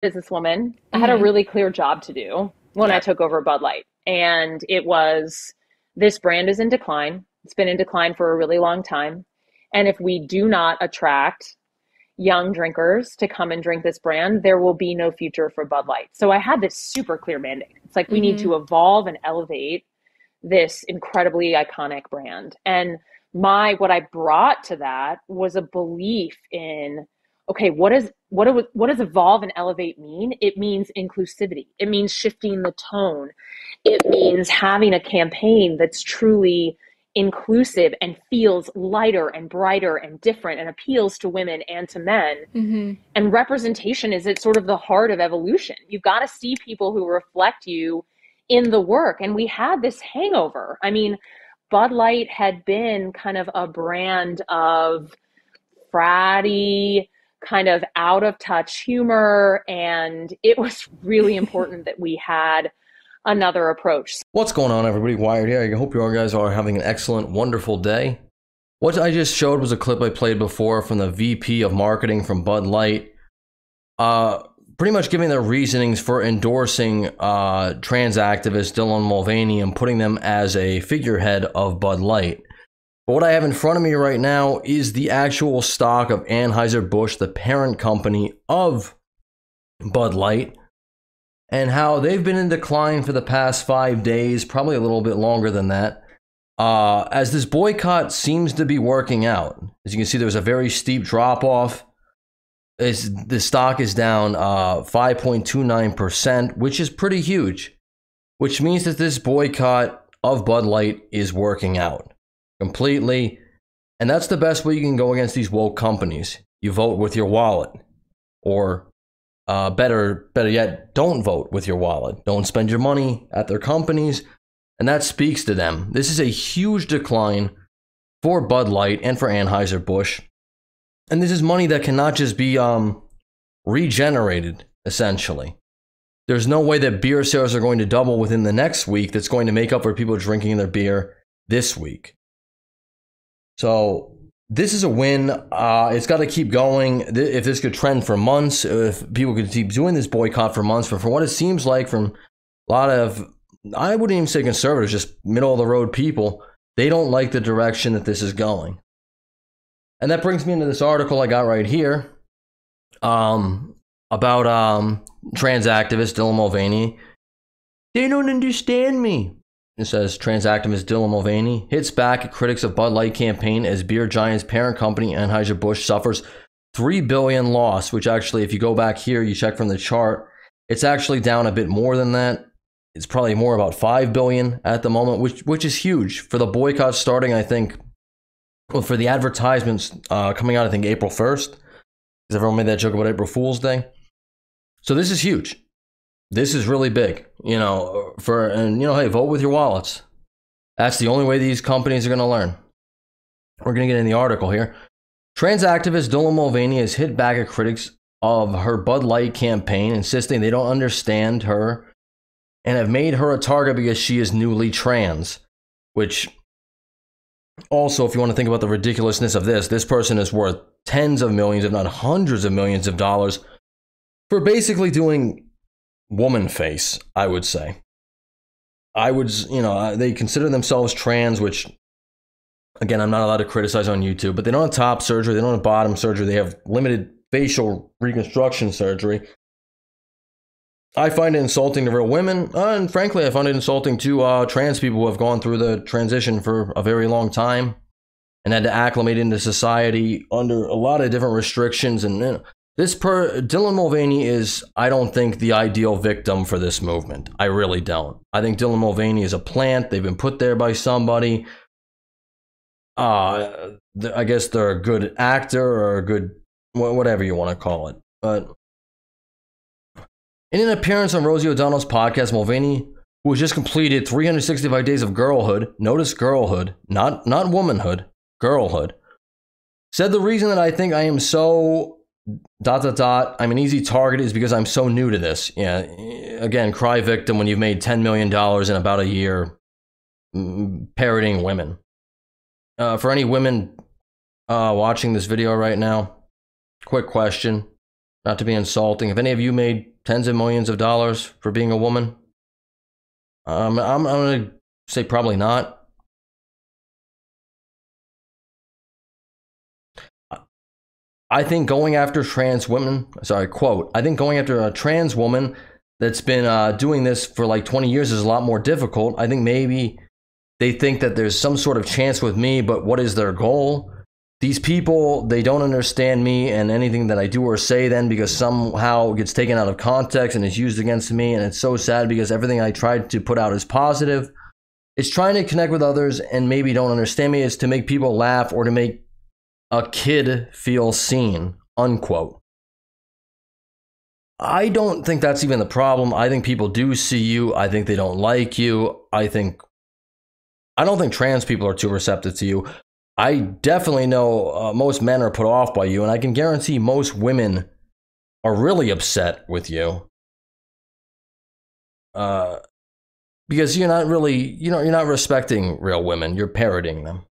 businesswoman. I had a really clear job to do when I Yeah. took over Bud Light. And it was this brand is in decline. It's been in decline for a really long time. And if we do not attract young drinkers to come and drink this brand, there will be no future for Bud Light. So I had this super clear mandate. It's like we need Mm-hmm. to evolve and elevate this incredibly iconic brand. And what I brought to that was a belief in, okay, what does evolve and elevate mean? It means inclusivity. It means shifting the tone. It means having a campaign that's truly inclusive and feels lighter and brighter and different and appeals to women and to men. Mm-hmm. And representation is at sort of the heart of evolution. You've got to see people who reflect you in the work. And we had this hangover. I mean, Bud Light had been kind of a brand of fratty, kind of out of touch humor. And it was really important that we had another approach. What's going on, everybody? Wired here. I hope you all guys are having an excellent, wonderful day. What I just showed was a clip I played before from the VP of marketing from Bud Light, pretty much giving their reasonings for endorsing trans activist Dylan Mulvaney and putting them as a figurehead of Bud Light. But what I have in front of me right now is the actual stock of Anheuser Busch, the parent company of Bud Light, and how they've been in decline for the past 5 days, probably a little bit longer than that, as this boycott seems to be working out. As you can see, there's a very steep drop-off. The stock is down 5.29%, which is pretty huge, which means that this boycott of Bud Light is working out completely. And that's the best way you can go against these woke companies. You vote with your wallet, or better yet, don't vote with your wallet. Don't spend your money at their companies, and that speaks to them. This is a huge decline for Bud Light and for Anheuser Busch, and this is money that cannot just be regenerated. Essentially, there's no way that beer sales are going to double within the next week. That's going to make up for people drinking their beer this week. So this is a win. It's got to keep going. If this could trend for months, if people could keep doing this boycott for months, but for what it seems like from a lot of, I wouldn't even say conservatives, just middle of the road people, they don't like the direction that this is going. And that brings me into this article I got right here about trans activist Dylan Mulvaney. They don't understand me. It says, trans activist Dylan Mulvaney hits back at critics of Bud Light campaign as beer giant's parent company Anheuser Busch suffers $3 billion loss, which actually, if you go back here, you check from the chart, it's actually down a bit more than that. It's probably more about $5 billion at the moment, which is huge for the boycott starting, I think, well, for the advertisements coming out, I think, April 1st, because everyone made that joke about April Fool's Day. So this is huge. This is really big, hey, vote with your wallets. That's the only way these companies are going to learn. We're going to get in the article here. Trans activist Dylan Mulvaney has hit back at critics of her Bud Light campaign, insisting they don't understand her and have made her a target because she is newly trans. Which, also, if you want to think about the ridiculousness of this person is worth tens of millions, if not hundreds of millions of dollars for basically doing woman face, I would say. They consider themselves trans, which, again, I'm not allowed to criticize on YouTube, but they don't have top surgery, they don't have bottom surgery, they have limited facial reconstruction surgery. I find it insulting to real women, and frankly, I find it insulting to trans people who have gone through the transition for a very long time and had to acclimate into society under a lot of different restrictions. And Dylan Mulvaney is, I don't think, the ideal victim for this movement. I really don't. I think Dylan Mulvaney is a plant. They've been put there by somebody. I guess they're a good actor or a good, whatever you want to call it. But in an appearance on Rosie O'Donnell's podcast, Mulvaney, who has just completed 365 days of girlhood, notice girlhood, not womanhood, girlhood, said the reason that I think I am so ... I'm an easy target is because I'm so new to this. Yeah, again, cry victim when you've made $10 million in about a year parroting women. For any women watching this video right now, quick question. Not to be insulting. If any of you made tens of millions of dollars for being a woman, I'm going to say probably not. I think going after trans women, quote, I think going after a trans woman that's been doing this for like 20 years is a lot more difficult. I think maybe they think that there's some sort of chance with me, but what is their goal? These people, they don't understand me and anything that I do or say then, because somehow it gets taken out of context and is used against me. And it's so sad because everything I tried to put out is positive. It's trying to connect with others and maybe don't understand me. It's to make people laugh or to make a kid feel seen, unquote. I don't think that's even the problem. I think people do see you. I think they don't like you. I don't think trans people are too receptive to you. I definitely know most men are put off by you, and I can guarantee most women are really upset with you. Because you're not really, you're not respecting real women. You're parroting them.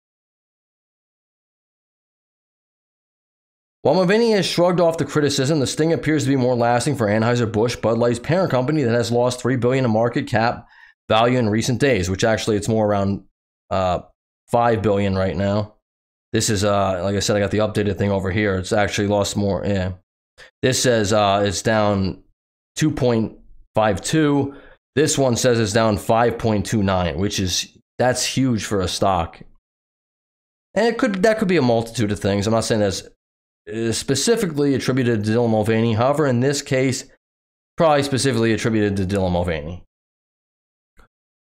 While Mulvaney has shrugged off the criticism, the sting appears to be more lasting for Anheuser Busch, Bud Light's parent company, that has lost $3 billion in market cap value in recent days, which actually it's more around $5 billion right now. This is, like I said, I got the updated thing over here. It's actually lost more. Yeah. This says it's down 2.52. This one says it's down 5.29, which that's huge for a stock. And that could be a multitude of things. I'm not saying that's specifically attributed to Dylan Mulvaney. However, in this case, probably specifically attributed to Dylan Mulvaney.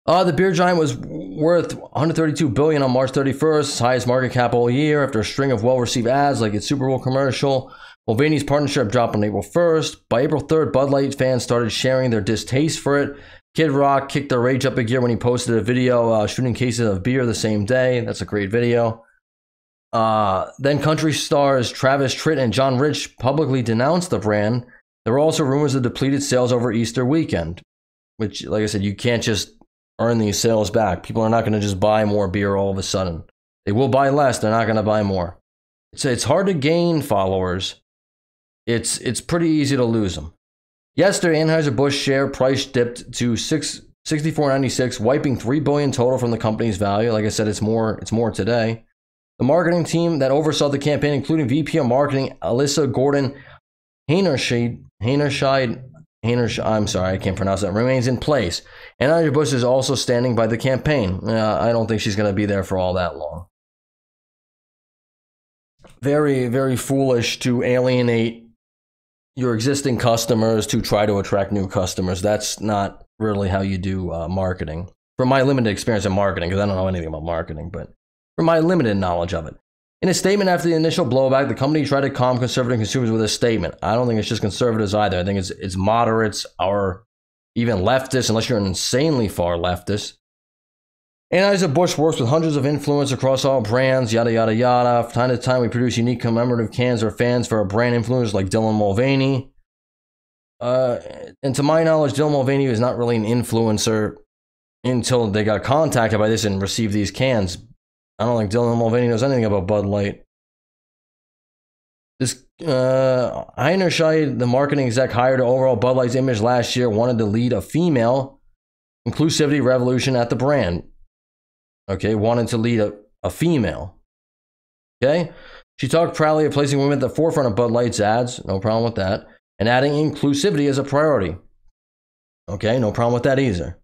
The beer giant was worth $132 billion on March 31st, highest market cap all year after a string of well-received ads like its Super Bowl commercial. Mulvaney's partnership dropped on April 1st. By April 3rd, Bud Light fans started sharing their distaste for it. Kid Rock kicked their rage up a gear when he posted a video shooting cases of beer the same day. That's a great video. Then country stars Travis Tritt and John Rich publicly denounced the brand. There were also rumors of depleted sales over Easter weekend, which, like I said, you can't just earn these sales back. People are not going to just buy more beer all of a sudden. They will buy less. They're not going to buy more. It's hard to gain followers. It's pretty easy to lose them. Yesterday, Anheuser Busch share price dipped to $64.96, wiping $3 billion total from the company's value. Like I said, it's more today. The marketing team that oversaw the campaign, including VP of Marketing Alyssa Gordon Heinerscheid, I'm sorry, I can't pronounce that, remains in place. And Anheuser Busch is also standing by the campaign. I don't think she's going to be there for all that long. Very, very foolish to alienate your existing customers to try to attract new customers. That's not really how you do marketing. From my limited experience in marketing, because I don't know anything about marketing, but from my limited knowledge of it. In a statement after the initial blowback, the company tried to calm conservative consumers with a statement. I don't think it's just conservatives either. I think it's moderates or even leftists, unless you're an insanely far leftist. Anheuser Busch works with hundreds of influencers across all brands, yada, yada, yada. From time to time, we produce unique commemorative cans or fans for our brand influencers like Dylan Mulvaney. And to my knowledge, Dylan Mulvaney is not really an influencer until they got contacted by this and received these cans. I don't think Dylan Mulvaney knows anything about Bud Light. This Heinerscheid, the marketing exec hired to overhaul Bud Light's image last year, wanted to lead a female inclusivity revolution at the brand. Okay, wanted to lead a female. Okay, she talked proudly of placing women at the forefront of Bud Light's ads. No problem with that. And adding inclusivity as a priority. Okay, no problem with that either.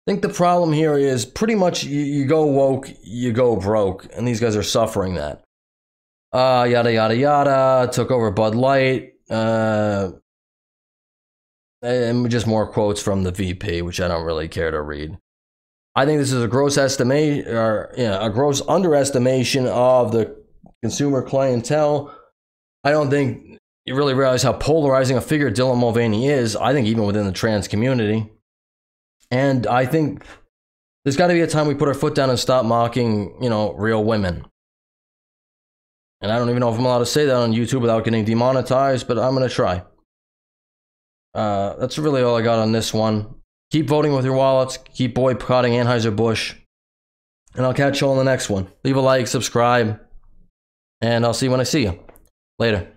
I think the problem here is pretty much you go woke, you go broke, and these guys are suffering that. Yada, yada, yada, took over Bud Light, and just more quotes from the VP, which I don't really care to read. I think this is a gross a gross underestimation of the consumer clientele. I don't think you really realize how polarizing a figure Dylan Mulvaney is, I think even within the trans community. And I think there's got to be a time we put our foot down and stop mocking, real women. And I don't even know if I'm allowed to say that on YouTube without getting demonetized, but I'm going to try. That's really all I got on this one. Keep voting with your wallets. Keep boycotting Anheuser Busch. And I'll catch you on the next one. Leave a like, subscribe, and I'll see you when I see you. Later.